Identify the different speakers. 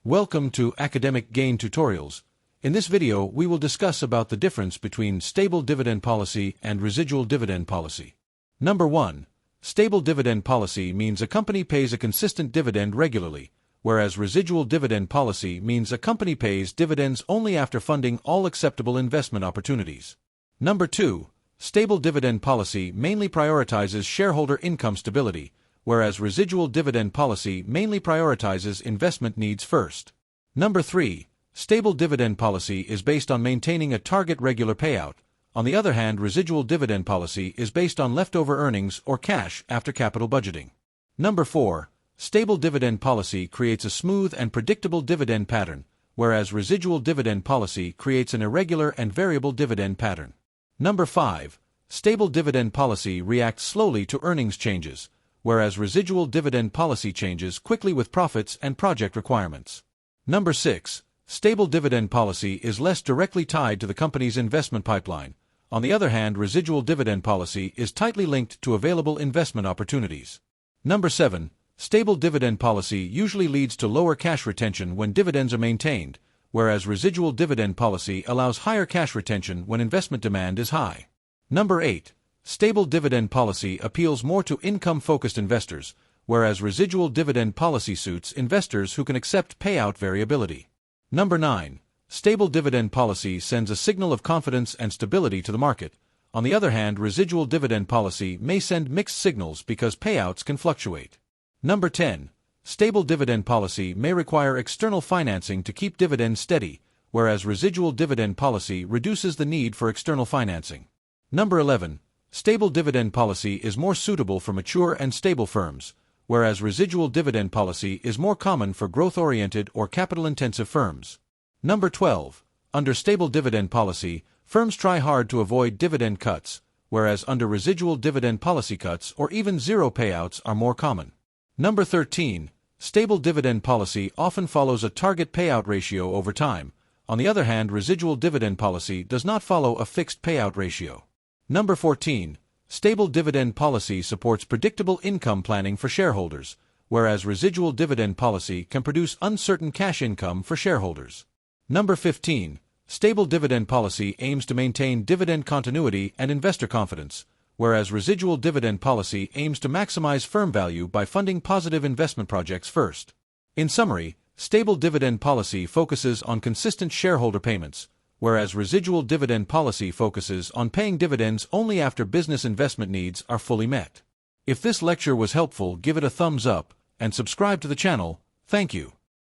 Speaker 1: Welcome to Academic Gain Tutorials. In this video, we will discuss about the difference between stable dividend policy and residual dividend policy. Number 1. Stable dividend policy means a company pays a consistent dividend regularly, whereas residual dividend policy means a company pays dividends only after funding all acceptable investment opportunities. Number 2. Stable dividend policy mainly prioritizes shareholder income stability, whereas residual dividend policy mainly prioritizes investment needs first. Number 3. Stable dividend policy is based on maintaining a target regular payout. On the other hand, residual dividend policy is based on leftover earnings or cash after capital budgeting. Number 4. Stable dividend policy creates a smooth and predictable dividend pattern, whereas residual dividend policy creates an irregular and variable dividend pattern. Number 5. Stable dividend policy reacts slowly to earnings changes, whereas residual dividend policy changes quickly with profits and project requirements. Number 6. Stable dividend policy is less directly tied to the company's investment pipeline. On the other hand, residual dividend policy is tightly linked to available investment opportunities. Number 7. Stable dividend policy usually leads to lower cash retention when dividends are maintained, whereas residual dividend policy allows higher cash retention when investment demand is high. Number 8. Stable dividend policy appeals more to income-focused investors, whereas residual dividend policy suits investors who can accept payout variability. Number 9. Stable dividend policy sends a signal of confidence and stability to the market. On the other hand, residual dividend policy may send mixed signals because payouts can fluctuate. Number 10. Stable dividend policy may require external financing to keep dividends steady, whereas residual dividend policy reduces the need for external financing. Number 11. Stable dividend policy is more suitable for mature and stable firms, whereas residual dividend policy is more common for growth-oriented or capital-intensive firms. Number 12. Under stable dividend policy, firms try hard to avoid dividend cuts, whereas under residual dividend policy cuts or even zero payouts are more common. Number 13. Stable dividend policy often follows a target payout ratio over time. On the other hand, residual dividend policy does not follow a fixed payout ratio. Number 14. Stable dividend policy supports predictable income planning for shareholders, whereas residual dividend policy can produce uncertain cash income for shareholders. Number 15. Stable dividend policy aims to maintain dividend continuity and investor confidence, whereas residual dividend policy aims to maximize firm value by funding positive investment projects first. In summary, stable dividend policy focuses on consistent shareholder payments, whereas residual dividend policy focuses on paying dividends only after business investment needs are fully met. If this lecture was helpful, give it a thumbs up and subscribe to the channel. Thank you.